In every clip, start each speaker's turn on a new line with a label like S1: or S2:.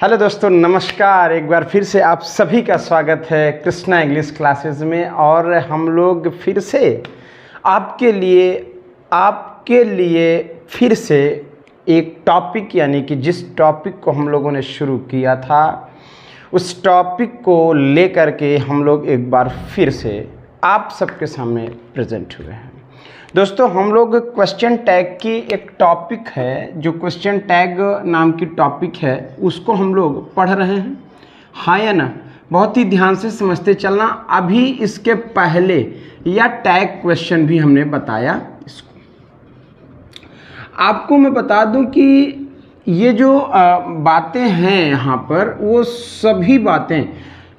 S1: Hello दोस्तों, नमस्कार। एक बार फिर से आप सभी का स्वागत है कृष्णा इंग्लिश क्लासेस में। और हम लोग फिर से आपके लिए फिर से एक टॉपिक, यानी कि जिस टॉपिक को हम लोगों ने शुरू किया था उस टॉपिक को लेकर के हम लोग एक बार फिर से आप सबके सामने प्रेजेंट हुए हैं। दोस्तों, हम लोग क्वेश्चन टैग की एक टॉपिक है, जो क्वेश्चन टैग नाम की टॉपिक है, उसको हम लोग पढ़ रहे हैं। हाँ या ना? बहुत ही ध्यान से समझते चलना। अभी इसके पहले या टैग क्वेश्चन भी हमने बताया इसको। आपको मैं बता दूं कि ये जो बातें हैं यहाँ पर, वो सभी बातें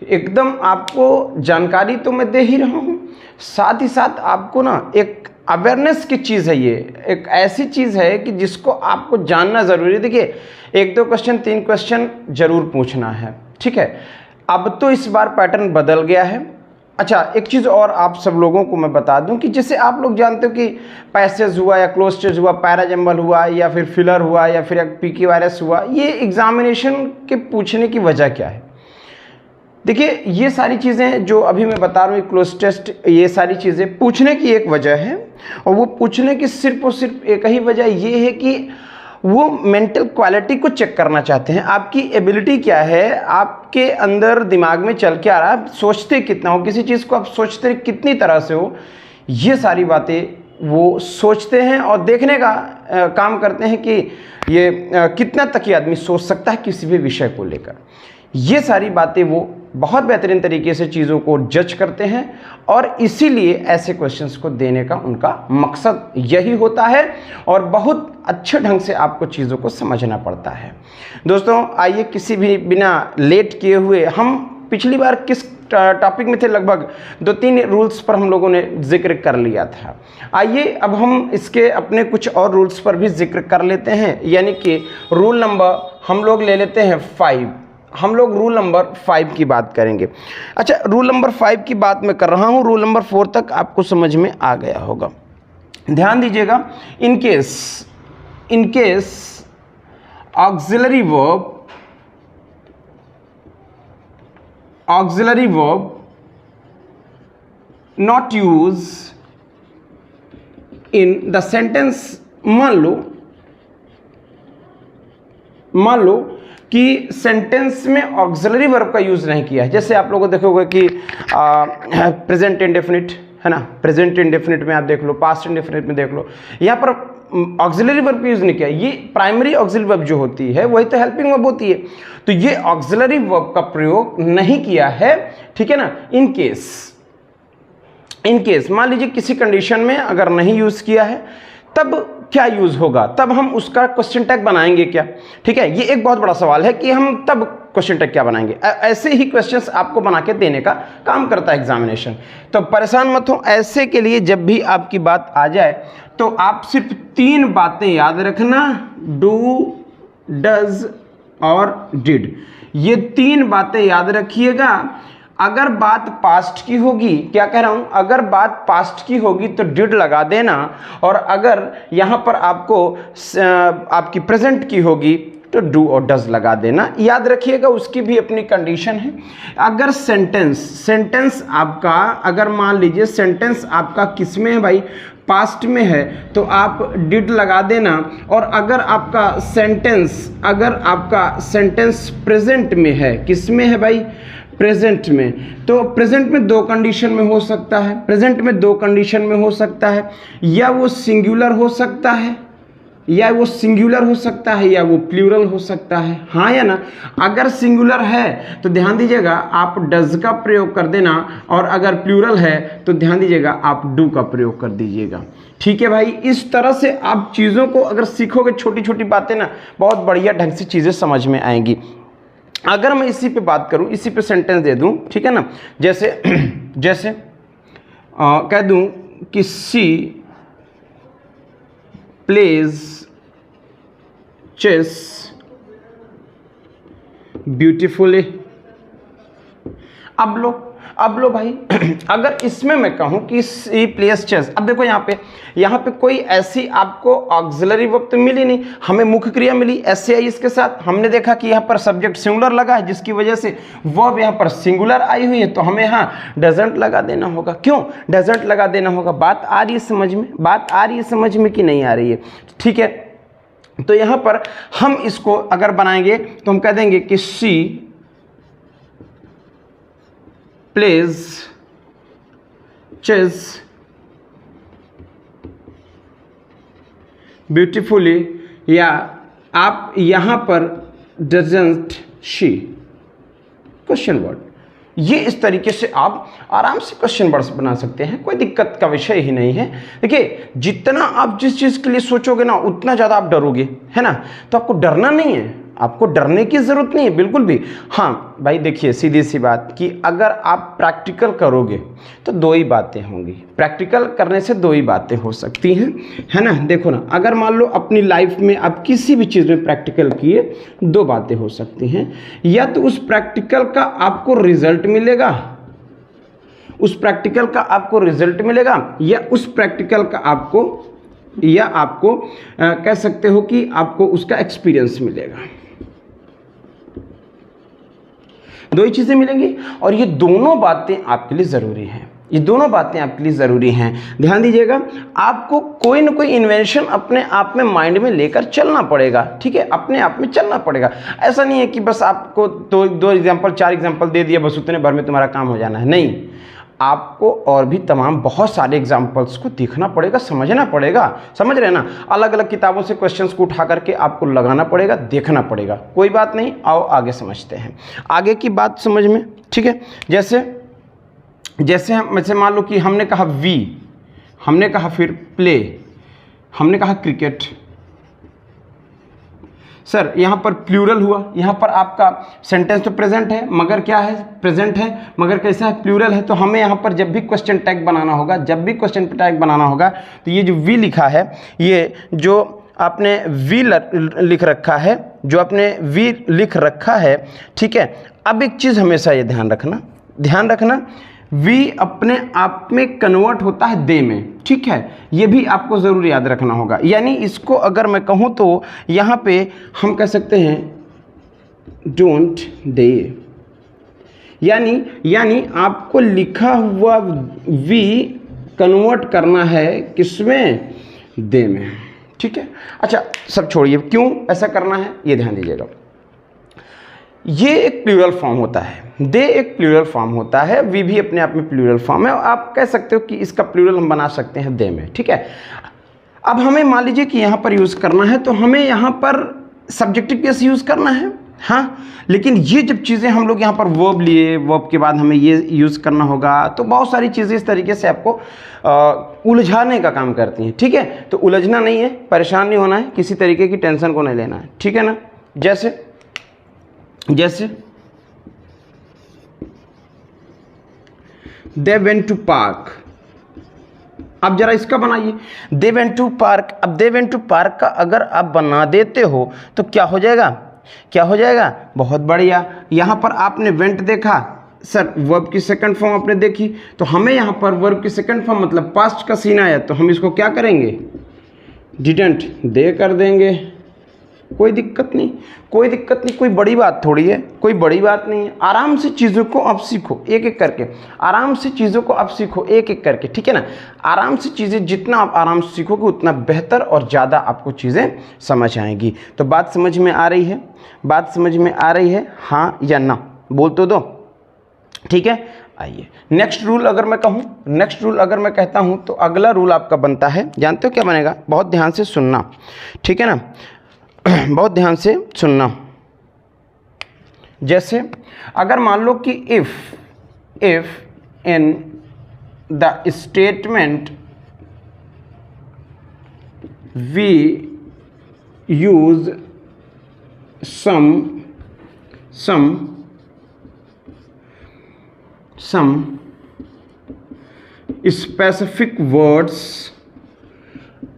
S1: एकदम आपको जानकारी तो मैं दे ही रहा हूँ, साथ ही साथ आपको ना एक अवेयरनेस की चीज़ है। ये एक ऐसी चीज़ है कि जिसको आपको जानना ज़रूरी है। देखिए, 1-2 क्वेश्चन 3 क्वेश्चन जरूर पूछना है, ठीक है। अब तो इस बार पैटर्न बदल गया है। अच्छा, एक चीज़ और आप सब लोगों को मैं बता दूं कि जैसे आप लोग जानते हो कि पैसेज हुआ या क्लोस्टेज हुआ, पैराजम्बल हुआ या फिर फिलर हुआ या फिर पीकी वायरस हुआ, ये एग्जामिनेशन के पूछने की वजह क्या है? देखिए, ये सारी चीज़ें जो अभी मैं बता रहा हूँ, क्लोज टेस्ट, ये सारी चीज़ें पूछने की एक वजह है। और वो पूछने की सिर्फ और सिर्फ एक ही वजह ये है कि वो मेंटल क्वालिटी को चेक करना चाहते हैं। आपकी एबिलिटी क्या है, आपके अंदर दिमाग में चल के आ रहा है, आप सोचते कितना हो, किसी चीज़ को आप सोचते कितनी तरह से हो, ये सारी बातें वो सोचते हैं और देखने का काम करते हैं कि ये कितना तक ये आदमी सोच सकता है किसी भी विषय को लेकर। ये सारी बातें वो बहुत बेहतरीन तरीके से चीज़ों को जज करते हैं और इसीलिए ऐसे क्वेश्चंस को देने का उनका मकसद यही होता है और बहुत अच्छे ढंग से आपको चीज़ों को समझना पड़ता है। दोस्तों, आइए किसी भी बिना लेट किए हुए, हम पिछली बार किस टॉपिक में थे, लगभग 2-3 रूल्स पर हम लोगों ने जिक्र कर लिया था। आइए अब हम इसके अपने कुछ और रूल्स पर भी जिक्र कर लेते हैं, यानी कि रूल नंबर हम लोग ले लेते हैं 5। हम लोग रूल नंबर 5 की बात करेंगे। अच्छा, रूल नंबर 5 की बात मैं कर रहा हूँ, रूल नंबर 4 तक आपको समझ में आ गया होगा। ध्यान दीजिएगा। In case auxiliary verb not use in the sentence, मान लो कि सेंटेंस में ऑक्सिलरी वर्ब का यूज नहीं किया है। जैसे आप लोगों को देखोगे कि प्रेजेंट इंडेफिनिट है ना, प्रेजेंट इंडेफिनिट में आप देख लो, पास्ट इंडेफिनिट में देख लो, यहाँ पर ऑक्सिलरी वर्ब का यूज नहीं किया। ये प्राइमरी ऑक्सिलरी वर्ब जो होती है वही तो हेल्पिंग वर्ब होती है, तो ये ऑक्सिलरी वर्ब का प्रयोग नहीं किया है, ठीक है ना। इन केस मान लीजिए किसी कंडीशन में अगर नहीं यूज किया है, तब क्या यूज होगा, तब हम उसका क्वेश्चन टैग बनाएंगे क्या? ठीक है, ये एक बहुत बड़ा सवाल है कि हम तब क्वेश्चन टैग क्या बनाएंगे। ऐसे ही क्वेश्चंस आपको बना के देने का काम करता है एग्जामिनेशन। तो परेशान मत हो, ऐसे के लिए जब भी आपकी बात आ जाए तो आप सिर्फ 3 बातें याद रखना, डू, डज और डिड। ये 3 बातें याद रखिएगा। अगर बात पास्ट की होगी, क्या कह रहा हूं, अगर बात पास्ट की होगी तो डिड लगा देना, और अगर यहां पर आपको आपकी प्रेजेंट की होगी तो डू और डज लगा देना। याद रखिएगा, उसकी भी अपनी कंडीशन है। अगर सेंटेंस आपका, अगर मान लीजिए सेंटेंस आपका किस में है भाई, पास्ट में है, तो आप डिड लगा देना। और अगर आपका सेंटेंस प्रेजेंट में है, किस में है भाई, प्रेजेंट में, तो प्रेजेंट में 2 कंडीशन में हो सकता है, प्रेजेंट में 2 कंडीशन में हो सकता है, या वो सिंगुलर हो सकता है, या वो प्लूरल हो सकता है। हाँ या ना? अगर सिंगुलर है तो ध्यान दीजिएगा आप डज का प्रयोग कर देना, और अगर प्लूरल है तो ध्यान दीजिएगा आप डू का प्रयोग कर दीजिएगा। ठीक है भाई, इस तरह से आप चीज़ों को अगर सीखोगे, छोटी छोटी बातें ना, बहुत बढ़िया ढंग से चीज़ें समझ में आएंगी। अगर मैं इसी पे बात करूं, इसी पे सेंटेंस दे दूं, ठीक है ना, जैसे कह दूं कि सी प्लेज चेस ब्यूटीफुली। अब अब लो भाई, अगर इसमें मैं कहूं कि सी प्लेस चेस, अब देखो यहाँ पे कोई ऐसी आपको ऑक्सिलरी वर्ब तो मिली नहीं, हमें मुख्य क्रिया मिली एससीआई इसके साथ। हमने देखा कि यहाँ पर सब्जेक्ट सिंगुलर लगा है, जिसकी वजह से वर्ब यहाँ पर सिंगुलर आई हुई है, तो हमें यहाँ डजंट लगा देना होगा। क्यों डजंट लगा देना होगा? बात आ रही है समझ में? बात आ रही है समझ में कि नहीं आ रही है? ठीक है, तो यहाँ पर हम इसको अगर बनाएंगे तो हम कह देंगे कि सी प्लेज चेस ब्यूटीफुली, या आप यहां पर डजंट शी क्वेश्चन वर्ड, ये इस तरीके से आप आराम से क्वेश्चन वर्ड्स बना सकते हैं, कोई दिक्कत का विषय ही नहीं है। देखिए, जितना आप जिस चीज़ के लिए सोचोगे ना उतना ज़्यादा आप डरोगे, है ना? तो आपको डरना नहीं है, आपको डरने की ज़रूरत नहीं है बिल्कुल भी। हाँ भाई देखिए, सीधी सी बात कि अगर आप प्रैक्टिकल करोगे तो दो ही बातें होंगी, प्रैक्टिकल करने से दो ही बातें हो सकती हैं, है ना? देखो ना, अगर मान लो अपनी लाइफ में आप किसी भी चीज़ में प्रैक्टिकल किए, दो बातें हो सकती हैं, या तो उस प्रैक्टिकल का आपको रिजल्ट मिलेगा, उस प्रैक्टिकल का आपको रिजल्ट मिलेगा, या उस प्रैक्टिकल का आपको कह सकते हो कि आपको उसका एक्सपीरियंस मिलेगा। दो ही चीज़ें मिलेंगी, और ये दोनों बातें आपके लिए ज़रूरी हैं, ये दोनों बातें आपके लिए ज़रूरी हैं। ध्यान दीजिएगा, आपको कोई ना कोई इन्वेंशन अपने आप में माइंड में लेकर चलना पड़ेगा, ठीक है? अपने आप में चलना पड़ेगा। ऐसा नहीं है कि बस आपको दो एग्जाम्पल 4 एग्जाम्पल दे दिया बस उतने भर में तुम्हारा काम हो जाना है, नहीं, आपको और भी तमाम बहुत सारे एग्जाम्पल्स को देखना पड़ेगा, समझना पड़ेगा, समझ रहे ना? अलग अलग किताबों से क्वेश्चंस को उठा करके आपको लगाना पड़ेगा, देखना पड़ेगा। कोई बात नहीं, आओ आगे समझते हैं, आगे की बात समझ में, ठीक है? जैसे मान लो कि हमने कहा वी, हमने कहा फिर प्ले, हमने कहा क्रिकेट। सर यहाँ पर प्लूरल हुआ, यहाँ पर आपका सेंटेंस तो प्रेजेंट है मगर क्या है? प्रेजेंट है मगर कैसा है? प्लूरल है। तो हमें यहाँ पर जब भी क्वेश्चन टैग बनाना होगा, जब भी क्वेश्चन टैग बनाना होगा, तो ये जो वी लिखा है, ये जो आपने वी लिख रखा है, जो आपने वी लिख रखा है, ठीक है? अब एक चीज़ हमेशा ये ध्यान रखना, वी अपने आप में कन्वर्ट होता है दे में, ठीक है? ये भी आपको ज़रूर याद रखना होगा। यानी इसको अगर मैं कहूँ तो यहाँ पे हम कह सकते हैं डोंट दे, यानी आपको लिखा हुआ वी कन्वर्ट करना है किसमें? दे में, ठीक है? अच्छा, सब छोड़िए, क्यों ऐसा करना है ये ध्यान दीजिएगा। ये एक प्लूरल फॉर्म होता है, दे एक प्लूरल फॉर्म होता है, वी भी अपने आप में प्लूरल फॉर्म है, और आप कह सकते हो कि इसका प्लूरल हम बना सकते हैं दे में, ठीक है? अब हमें मान लीजिए कि यहाँ पर यूज़ करना है, तो हमें यहाँ पर सब्जेक्टिव केस यूज़ करना है, हाँ, लेकिन ये जब चीज़ें हम लोग यहाँ पर वर्ब लिए, वर्ब के बाद हमें ये यूज़ करना होगा, तो बहुत सारी चीज़ें इस तरीके से आपको उलझाने का काम करती हैं, ठीक है? तो उलझना नहीं है, परेशान नहीं होना है, किसी तरीके की टेंशन को नहीं लेना है, ठीक है ना? जैसे दे वेंट टू पार्क, अब जरा इसका बनाइए, दे वेंट टू पार्क। अब दे वेंट टू पार्क का अगर आप बना देते हो तो क्या हो जाएगा? बहुत बढ़िया। यहाँ पर आपने वेंट देखा, सर वर्ब की सेकंड फॉर्म आपने देखी, तो हमें यहाँ पर वर्ब की सेकंड फॉर्म मतलब पास्ट का सीन आया, तो हम इसको क्या करेंगे? डिडंट दे कर देंगे। कोई दिक्कत नहीं, कोई बड़ी बात थोड़ी है, कोई बड़ी बात नहीं है। आराम से चीज़ों को आप सीखो एक एक करके, आराम से चीज़ों को आप सीखो एक एक करके, ठीक है ना? आराम से चीज़ें, जितना आप आराम से सीखोगे उतना बेहतर और ज़्यादा आपको चीज़ें समझ आएंगी। तो बात समझ में आ रही है? हाँ या ना बोल तो दो, ठीक है? आइए नेक्स्ट रूल अगर मैं कहता हूँ तो अगला रूल आपका बनता है, जानते हो क्या बनेगा? बहुत ध्यान से सुनना, ठीक है ना? बहुत ध्यान से सुनना। जैसे अगर मान लो कि if in the statement we use some specific words,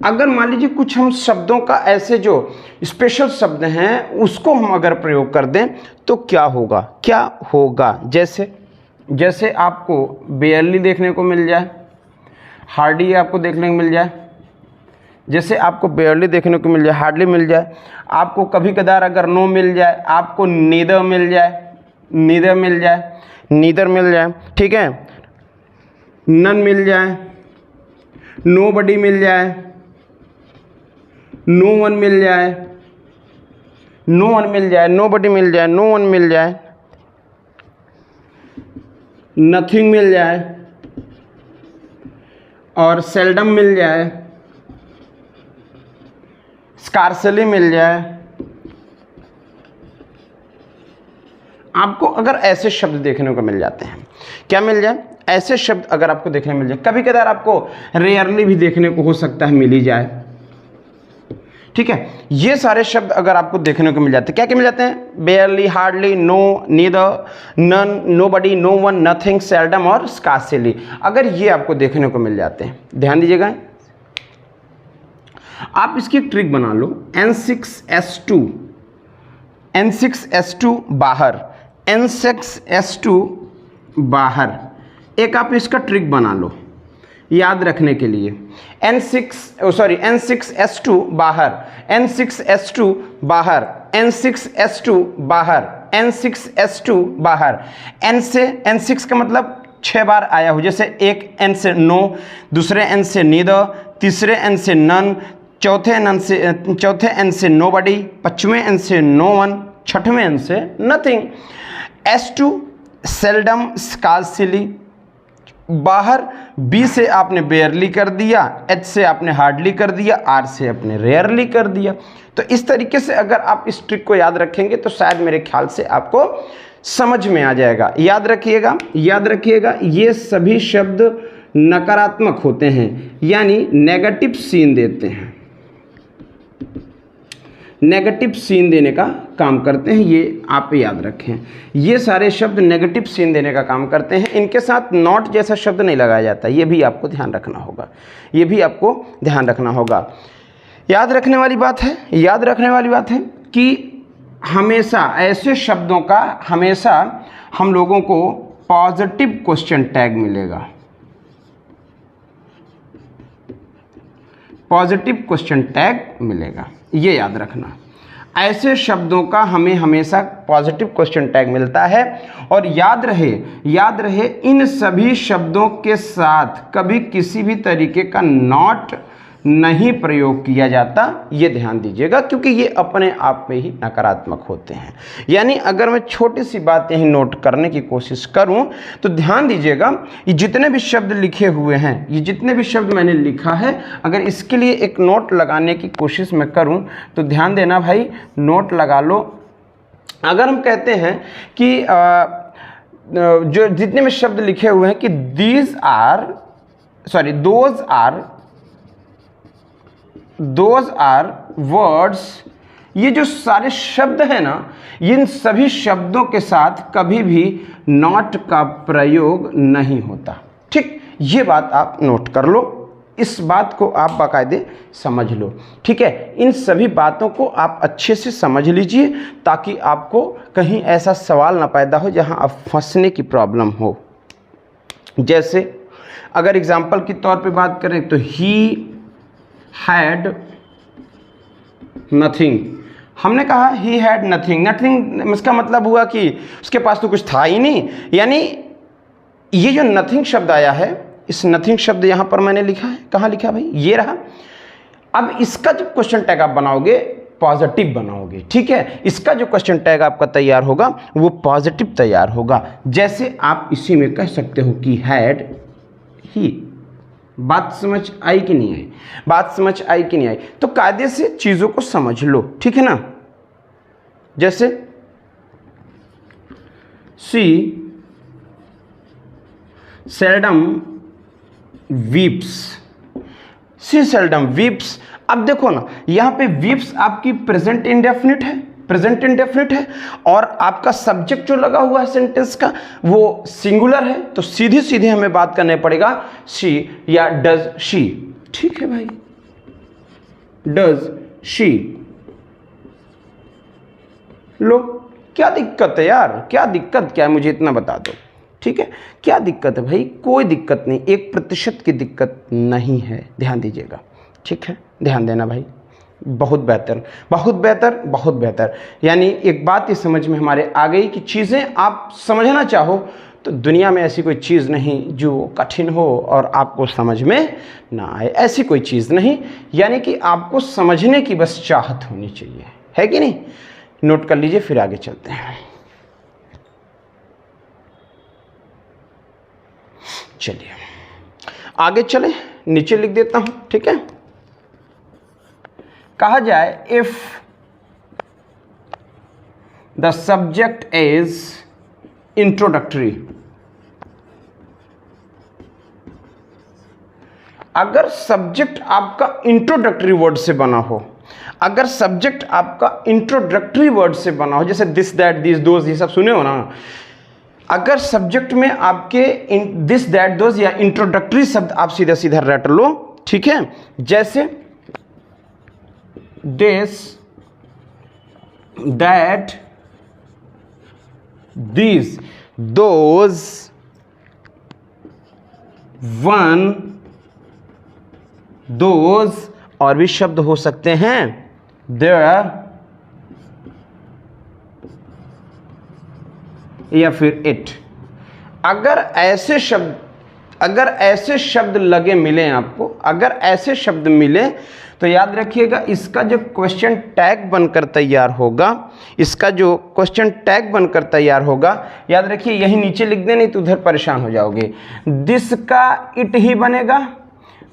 S1: अगर मान लीजिए कुछ हम शब्दों का ऐसे जो स्पेशल शब्द हैं उसको हम अगर प्रयोग कर दें तो क्या होगा? जैसे जैसे आपको बेयरली देखने को मिल जाए, हार्डली आपको देखने को मिल जाए, जैसे आपको बेयरली देखने को मिल जाए, हार्डली मिल जाए, आपको कभी कदार अगर नो मिल जाए, आपको नीदर मिल जाए, नीदर मिल जाए, नीदर मिल जाए, ठीक है, नन मिल जाए, नोबडी मिल जाए, नो वन मिल जाए, नो वन मिल जाए, नोबडी मिल जाए, नो वन मिल जाए, नथिंग मिल जाए और सेल्डम मिल जाए, स्कार्सली मिल जाए। आपको अगर ऐसे शब्द देखने को मिल जाते हैं, क्या मिल जाए, ऐसे शब्द अगर आपको देखने को मिल जाए, कभी कदार आपको रेयरली भी देखने को हो सकता है मिल ही जाए, ठीक है। ये सारे शब्द अगर आपको देखने को मिल जाते हैं, क्या क्या मिल जाते हैं, barely, hardly, no, neither, none, nobody, no one, nothing, seldom और स्कार्सली, अगर ये आपको देखने को मिल जाते हैं, ध्यान दीजिएगा। आप इसकी एक ट्रिक बना लो, N6S2, N6S2 बाहर, N6S2 बाहर, एक आप इसका ट्रिक बना लो याद रखने के लिए। N6S2 बाहर, N6S2 बाहर, N6S2 बाहर, N6S2 बाहर। N से N6 का मतलब 6 बार आया हो, जैसे एक N से नो, दूसरे N से नीदर, तीसरे N से नन, चौथे N से नोबडी, पांचवें N से नो वन, छठवें N से नथिंग। S2 सेल्डम, स्कार्सली, बाहर B से आपने बेयरली कर दिया, H से आपने हार्डली कर दिया, R से आपने रेयरली कर दिया। तो इस तरीके से अगर आप इस ट्रिक को याद रखेंगे तो शायद मेरे ख्याल से आपको समझ में आ जाएगा। याद रखिएगा, याद रखिएगा, ये सभी शब्द नकारात्मक होते हैं, यानी नेगेटिव सीन देते हैं, नेगेटिव सीन देने का काम करते हैं, ये आप याद रखें। ये सारे शब्द नेगेटिव सीन देने का काम करते हैं, इनके साथ नॉट जैसा शब्द नहीं लगाया जाता, ये भी आपको ध्यान रखना होगा, ये भी आपको ध्यान रखना होगा। याद रखने वाली बात है, याद रखने वाली बात है कि हमेशा ऐसे शब्दों का हमेशा हम लोगों को पॉजिटिव क्वेश्चन टैग मिलेगा, पॉजिटिव क्वेश्चन टैग मिलेगा, ये याद रखना। ऐसे शब्दों का हमें हमेशा पॉजिटिव क्वेश्चन टैग मिलता है। और याद रहे इन सभी शब्दों के साथ कभी किसी भी तरीके का नॉट नहीं प्रयोग किया जाता, ये ध्यान दीजिएगा, क्योंकि ये अपने आप में ही नकारात्मक होते हैं। यानी अगर मैं छोटी सी बात यही नोट करने की कोशिश करूं तो ध्यान दीजिएगा, ये जितने भी शब्द लिखे हुए हैं, ये जितने भी शब्द मैंने लिखा है, अगर इसके लिए एक नोट लगाने की कोशिश मैं करूं तो ध्यान देना भाई, नोट लगा लो। अगर हम कहते हैं कि जो जितने भी शब्द लिखे हुए हैं कि दोज आर वर्ड्स, ये जो सारे शब्द हैं ना, इन सभी शब्दों के साथ कभी भी नॉट का प्रयोग नहीं होता। ठीक, ये बात आप नोट कर लो, इस बात को आप बाकायदे समझ लो। ठीक है, इन सभी बातों को आप अच्छे से समझ लीजिए ताकि आपको कहीं ऐसा सवाल ना पैदा हो जहां आप फंसने की प्रॉब्लम हो। जैसे अगर एग्जाम्पल के तौर पे बात करें तो ही हैड नथिंग, हमने कहा ही हैड नथिंग, नथिंग इसका मतलब हुआ कि उसके पास तो कुछ था ही नहीं। यानी ये जो नथिंग शब्द आया है, इस नथिंग शब्द यहां पर मैंने लिखा है, कहां लिखा भाई, ये रहा। अब इसका जब क्वेश्चन टैग आप बनाओगे पॉजिटिव बनाओगे, ठीक है, इसका जो क्वेश्चन टैग आपका तैयार होगा वो पॉजिटिव तैयार होगा। जैसे आप इसी में कह सकते हो कि हैड ही। बात समझ आई कि नहीं आई, बात समझ आई कि नहीं आई? तो कायदे से चीजों को समझ लो, ठीक है ना। जैसे सी सेल्डम वीप्स, सी सेल्डम वीप्स। अब देखो ना, यहां पे वीप्स आपकी प्रेजेंट इंडेफिनिट है, प्रेजेंट इंडेफिनिट है, और आपका सब्जेक्ट जो लगा हुआ है सेंटेंस का वो सिंगुलर है, तो सीधी सीधी हमें बात करने पड़ेगा शी या डज शी। ठीक है भाई, डज शी। लो, क्या दिक्कत है यार, क्या दिक्कत क्या है, मुझे इतना बता दो। ठीक है, क्या दिक्कत है भाई? कोई दिक्कत नहीं, 1% की दिक्कत नहीं है, ध्यान दीजिएगा, ठीक है, ध्यान देना भाई। बहुत बेहतर, बहुत बेहतर, बहुत बेहतर। यानी एक बात ये समझ में हमारे आ गई कि चीज़ें आप समझना चाहो तो दुनिया में ऐसी कोई चीज़ नहीं जो कठिन हो और आपको समझ में ना आए, ऐसी कोई चीज़ नहीं। यानी कि आपको समझने की बस चाहत होनी चाहिए, है कि नहीं? नोट कर लीजिए, फिर आगे चलते हैं। चलिए आगे चलें, नीचे लिख देता हूं, ठीक है। कहा जाए if the subject is introductory, अगर सब्जेक्ट आपका इंट्रोडक्टरी वर्ड से बना हो, अगर सब्जेक्ट आपका इंट्रोडक्टरी वर्ड से बना हो, जैसे दिस दैट दिस दोज ये सब सुने हो ना, अगर सब्जेक्ट में आपके दिस दैट दोज या इंट्रोडक्टरी शब्द आप सीधा सीधा रट लो, ठीक है। जैसे this that this those one those, और भी शब्द हो सकते हैं, देयर या फिर इट। अगर ऐसे शब्द लगे मिले आपको, अगर ऐसे शब्द मिले तो याद रखिएगा इसका जो क्वेश्चन टैग बनकर तैयार होगा, इसका जो क्वेश्चन टैग बनकर तैयार होगा, याद रखिए यही नीचे लिख दें, नहीं तो उधर परेशान हो जाओगे। दिस का इट ही बनेगा,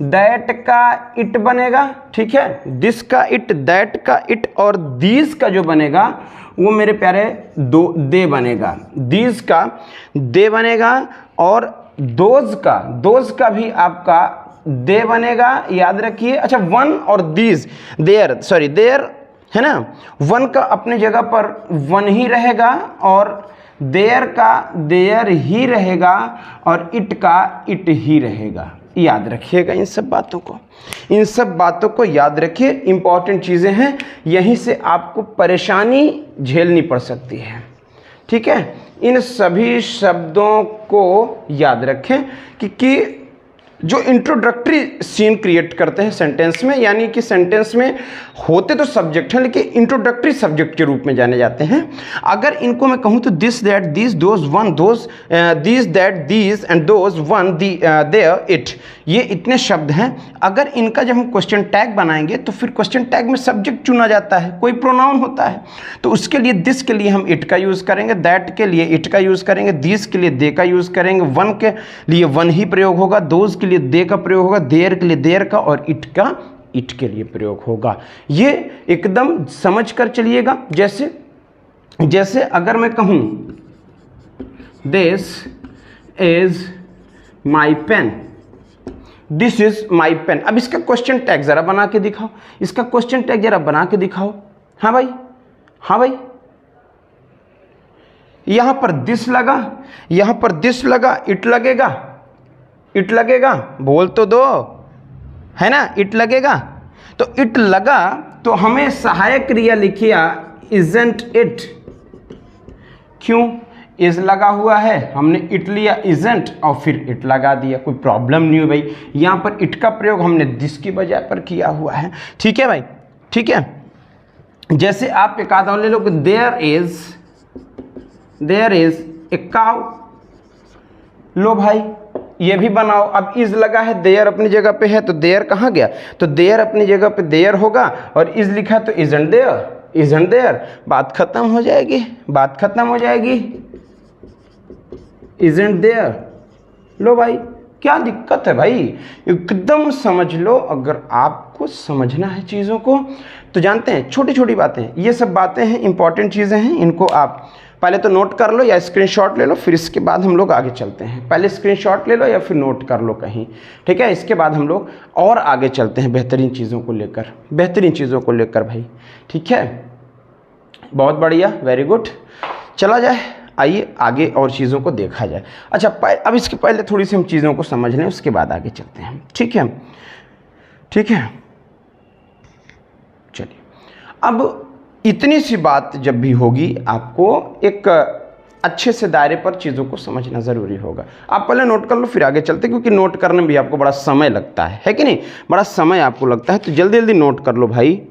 S1: दैट का इट बनेगा, ठीक है। दिस का इट, दैट का इट, और दीज का जो बनेगा वो मेरे प्यारे दे बनेगा, दीज का दे बनेगा, और दोज का भी आपका दे बनेगा, याद रखिए। अच्छा, वन और दीज, देयर, सॉरी देयर है ना, वन का अपने जगह पर वन ही रहेगा, और देयर का देयर ही रहेगा, और इट का इट ही रहेगा। याद रखिएगा इन सब बातों को, इन सब बातों को याद रखिए, इंपॉर्टेंट चीज़ें हैं, यहीं से आपको परेशानी झेलनी पड़ सकती है, ठीक है। इन सभी शब्दों को याद रखें कि जो इंट्रोडक्टरी सीन क्रिएट करते हैं सेंटेंस में, यानी कि सेंटेंस में होते तो सब्जेक्ट हैं लेकिन इंट्रोडक्टरी सब्जेक्ट के रूप में जाने जाते हैं। अगर इनको मैं कहूँ तो this that this those one those, this that these and those one there it, ये इतने शब्द हैं। अगर इनका जब हम क्वेश्चन टैग बनाएंगे तो फिर क्वेश्चन टैग में सब्जेक्ट चुना जाता है, कोई प्रोनाउन होता है, तो उसके लिए दिस के लिए हम इट का यूज़ करेंगे, दैट के लिए इट का यूज़ करेंगे, दीज के लिए दे का यूज़ करेंगे, वन के लिए वन ही प्रयोग होगा, दोज के लिए दे का प्रयोग होगा, देयर के लिए देयर का, और इट का इट के लिए प्रयोग होगा। ये एकदम समझ कर चलिएगा। जैसे अगर मैं कहूं this is my pen, this is my pen, अब इसका क्वेश्चन टैग जरा बना के दिखाओ, इसका क्वेश्चन टैग जरा बना के दिखाओ। हाँ भाई, हाँ भाई, यहां पर दिस लगा, यहां पर दिस लगा, इट लगेगा, इट लगेगा, बोल तो दो, है ना, इट लगेगा। तो इट लगा तो हमें सहायक क्रिया लिखिया इजंट इट, क्यों? इज लगा हुआ है, हमने इट लिया इजंट और फिर इट लगा दिया, कोई प्रॉब्लम नहीं हो भाई। यहां पर इट का प्रयोग हमने दिस की बजाय पर किया हुआ है, ठीक है भाई, ठीक है। जैसे आप एक आधा ले लो कि देयर इज ए काउ, लो भाई ये भी बनाओ। अब इज लगा है, देयर अपनी जगह पे है, तो देयर कहाँ गया? तो देयर अपनी जगह पे देयर होगा, और इज लिखा तो इजंट देयर, इजंट देयर, बात खत्म हो जाएगी, बात खत्म हो जाएगी, इजंट देयर। लो भाई, क्या दिक्कत है भाई? एकदम समझ लो। अगर आपको समझना है चीज़ों को तो जानते हैं छोटी छोटी बातें, ये सब बातें हैं, इंपॉर्टेंट चीज़ें हैं, इनको आप पहले तो नोट कर लो या स्क्रीनशॉट ले लो, फिर इसके बाद हम लोग आगे चलते हैं। पहले स्क्रीनशॉट ले लो या फिर नोट कर लो कहीं, ठीक है। इसके बाद हम लोग और आगे चलते हैं बेहतरीन चीज़ों को लेकर, बेहतरीन चीज़ों को लेकर भाई, ठीक है। बहुत बढ़िया, वेरी गुड। चला जाए, आइए आगे और चीज़ों को देखा जाए। अच्छा, अब इसके पहले थोड़ी सी हम चीज़ों को समझ लें, उसके बाद आगे चलते हैं, ठीक है, ठीक है। चलिए, अब इतनी सी बात जब भी होगी, आपको एक अच्छे से दायरे पर चीज़ों को समझना ज़रूरी होगा। आप पहले नोट कर लो फिर आगे चलते, क्योंकि नोट करने में भी आपको बड़ा समय लगता है कि नहीं, बड़ा समय आपको लगता है, तो जल्दी जल्दी नोट कर लो भाई।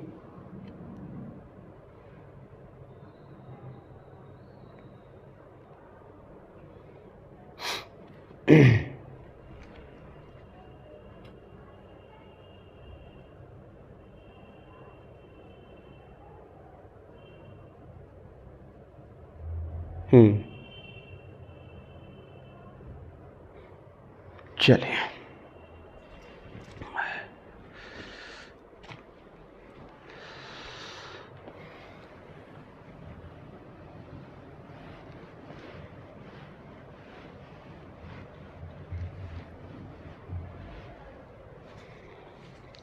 S1: चलिए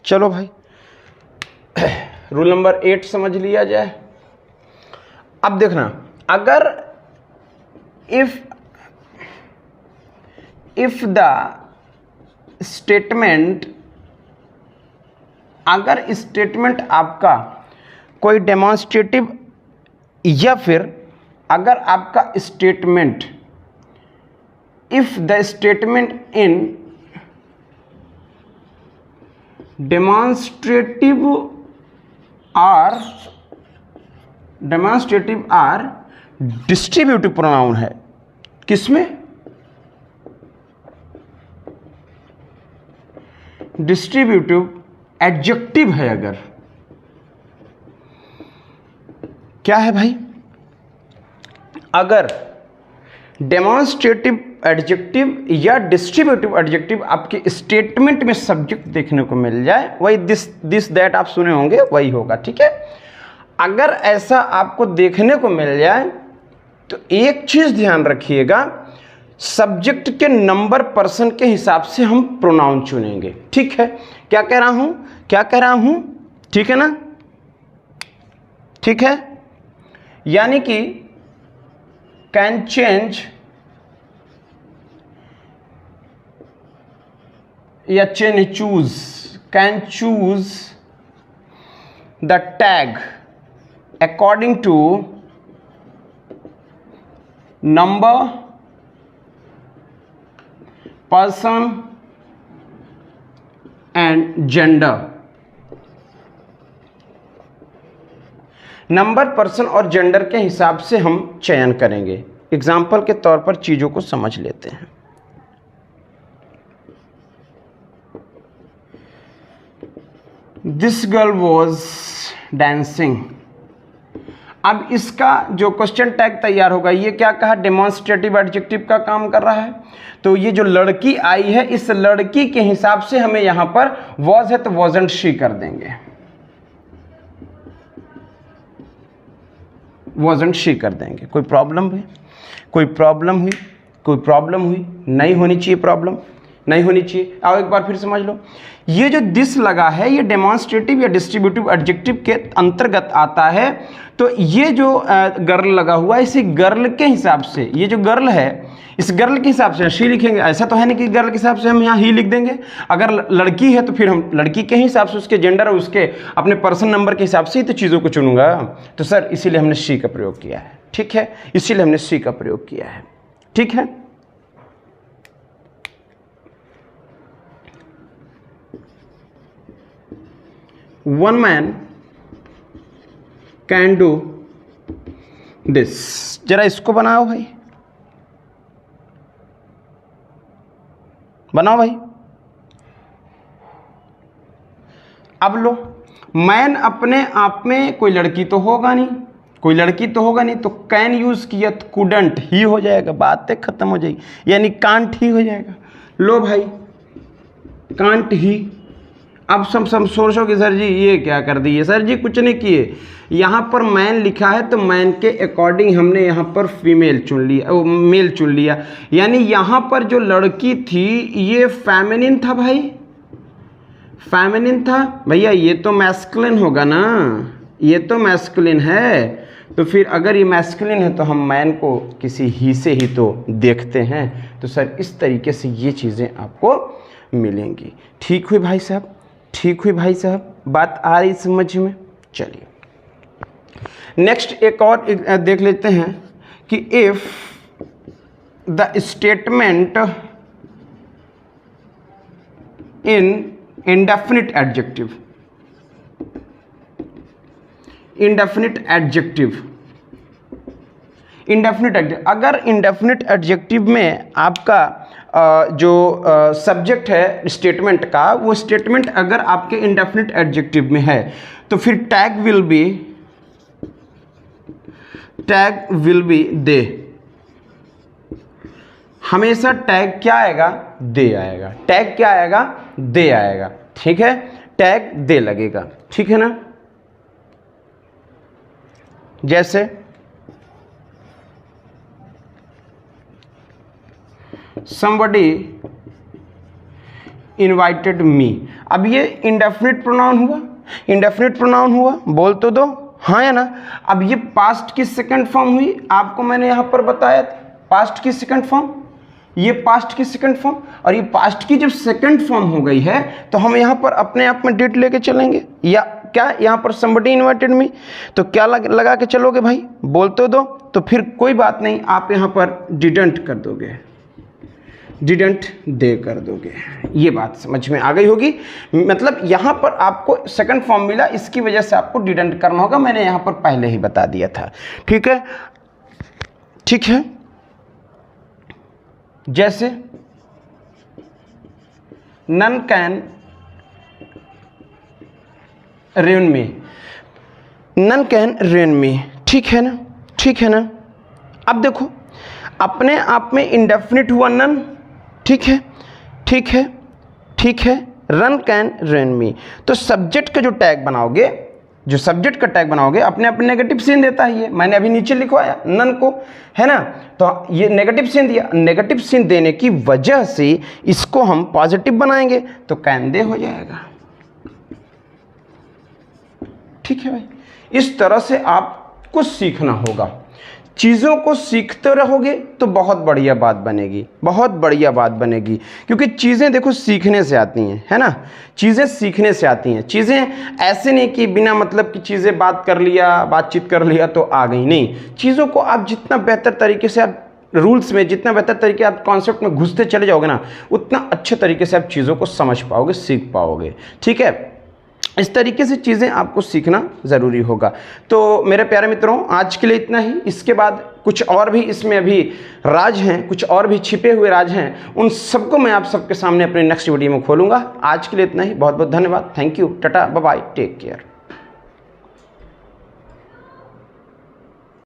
S1: चलो भाई, रूल नंबर 8 समझ लिया जाए। अब देखना, अगर इफ द स्टेटमेंट, अगर स्टेटमेंट आपका कोई डेमोन्स्ट्रेटिव, या फिर अगर आपका statement, if the statement in demonstrative or distributive pronoun है, किसमें? डिस्ट्रीब्यूटिव एडजेक्टिव है। अगर क्या है भाई, अगर डेमोन्स्ट्रेटिव एडजेक्टिव या डिस्ट्रीब्यूटिव एडजेक्टिव आपके स्टेटमेंट में सब्जेक्ट देखने को मिल जाए, वही दिस दैट आप सुने होंगे, वही होगा, ठीक है। अगर ऐसा आपको देखने को मिल जाए तो एक चीज ध्यान रखिएगा, सब्जेक्ट के नंबर पर्सन के हिसाब से हम प्रोनाउन चुनेंगे, ठीक है। क्या कह रहा हूं, ठीक है ना, ठीक है। यानी कि कैन चेंज या choose, can choose the tag according to number, person and gender. Number, person और जेंडर के हिसाब से हम चयन करेंगे। एग्जाम्पल के तौर पर चीजों को समझ लेते हैं। This girl was dancing. अब इसका जो क्वेश्चन टैग तैयार होगा, ये क्या कहा, डेमोन्स्ट्रेटिव एडजेक्टिव का काम कर रहा है। तो ये जो लड़की आई है, इस लड़की के हिसाब से हमें यहां पर वॉज है तो वॉजंट शी कर देंगे, वॉजंट शी कर देंगे। कोई प्रॉब्लम हुई, कोई प्रॉब्लम हुई, कोई प्रॉब्लम हुई? नहीं होनी चाहिए प्रॉब्लम, नहीं होनी चाहिए। आओ एक बार फिर समझ लो, ये जो दिस लगा है ये डेमोन्स्ट्रेटिव या डिस्ट्रीब्यूटिव एडजेक्टिव के अंतर्गत आता है। तो ये जो गर्ल लगा हुआ है, इसी गर्ल के हिसाब से, ये जो गर्ल है इस गर्ल के हिसाब से शी लिखेंगे। ऐसा तो है नहीं कि गर्ल के हिसाब से हम यहाँ ही लिख देंगे। अगर लड़की है तो फिर हम लड़की के हिसाब से, उसके जेंडर और उसके अपने पर्सन नंबर के हिसाब से ही तो चीज़ों को चुनूंगा। तो सर इसीलिए हमने शी का प्रयोग किया है, ठीक है, इसीलिए हमने शी का प्रयोग किया है, ठीक है। One man can do this. जरा इसको बनाओ भाई, बनाओ भाई। अब लो, मैन अपने आप में कोई लड़की तो होगा नहीं, कोई लड़की तो होगा नहीं, तो कैन यूज किया तो कुडंट ही हो जाएगा, बातें खत्म हो जाएगी, यानी कांट ही हो जाएगा। लो भाई, कांट ही। अब सब सोचोगे सर जी ये क्या कर दिए? सर जी कुछ नहीं किए, यहाँ पर मैन लिखा है तो मैन के अकॉर्डिंग हमने यहाँ पर फीमेल चुन लिया, मेल चुन लिया। यानी यहाँ पर जो लड़की थी ये फेमिनिन था भाई, फेमिनिन था भैया। ये तो मैस्कुलिन होगा ना, ये तो मैस्कुलिन है। तो फिर अगर ये मैस्कुलिन है तो हम मैन को किसी ही से ही तो देखते हैं। तो सर इस तरीके से ये चीज़ें आपको मिलेंगी। ठीक हुई भाई साहब, ठीक हुई भाई साहब, बात आ रही समझ में? चलिए नेक्स्ट एक और देख लेते हैं कि if the statement in indefinite adjective, indefinite adjective, indefinite adjective. अगर इंडेफिनिट एडजेक्टिव में आपका जो सब्जेक्ट है स्टेटमेंट का, वो स्टेटमेंट अगर आपके इंडेफिनिट एडजेक्टिव में है तो फिर टैग विल बी दे। हमेशा टैग क्या आएगा? दे आएगा। टैग क्या आएगा? दे आएगा। ठीक है, टैग दे लगेगा। ठीक है ना। जैसे somebody invited me, अब ये इंडेफिनिट प्रोनाउन हुआ, इंडेफिनिट प्रोनाउन हुआ, बोल तो दो, हाँ या ना। अब ये पास्ट की सेकंड फॉर्म हुई, आपको मैंने यहां पर बताया था पास्ट की सेकंड फॉर्म, ये पास्ट की सेकंड फॉर्म, और ये पास्ट की जब सेकंड फॉर्म हो गई है तो हम यहां पर अपने आप में डेट लेके चलेंगे। या क्या यहां पर somebody invited me, तो क्या लगा के चलोगे भाई? बोल तो दो। तो फिर कोई बात नहीं, आप यहां पर डिडंट कर दोगे, डिडंट दे कर दोगे। ये बात समझ में आ गई होगी। मतलब यहां पर आपको सेकंड फॉर्म मिला, इसकी वजह से आपको डिडंट करना होगा, मैंने यहां पर पहले ही बता दिया था। ठीक है, ठीक है। जैसे none can rain me, none can rain me, ठीक है ना, ठीक है ना। अब देखो अपने आप में इंडेफिनिट हुआ नन, ठीक है, ठीक है, ठीक है। रन कैन रेन मी, तो सब्जेक्ट का जो टैग बनाओगे, जो सब्जेक्ट का टैग बनाओगे, अपने आप नेगेटिव सीन देता है। ये मैंने अभी नीचे लिखवाया नन को, है ना। तो ये नेगेटिव सीन दिया, नेगेटिव सीन देने की वजह से इसको हम पॉजिटिव बनाएंगे तो कैन दे हो जाएगा। ठीक है भाई, इस तरह से आपको सीखना होगा। चीज़ों को सीखते रहोगे तो बहुत बढ़िया बात बनेगी, बहुत बढ़िया बात बनेगी। क्योंकि चीज़ें देखो सीखने से आती हैं, है ना। चीज़ें सीखने से आती हैं। चीज़ें ऐसे नहीं कि बिना मतलब की चीज़ें बातचीत कर लिया तो आ गई, नहीं। चीज़ों को आप जितना बेहतर तरीके से आप रूल्स में, जितना बेहतर तरीके आप कॉन्सेप्ट में घुसते चले जाओगे ना, उतना अच्छे तरीके से आप चीज़ों को समझ पाओगे, सीख पाओगे। ठीक है, इस तरीके से चीज़ें आपको सीखना ज़रूरी होगा। तो मेरे प्यारे मित्रों, आज के लिए इतना ही। इसके बाद कुछ और भी इसमें अभी राज हैं, कुछ और भी छिपे हुए राज हैं, उन सबको मैं आप सबके सामने अपने नेक्स्ट वीडियो में खोलूँगा। आज के लिए इतना ही। बहुत बहुत धन्यवाद। Thank you. Tata, bye bye, take care.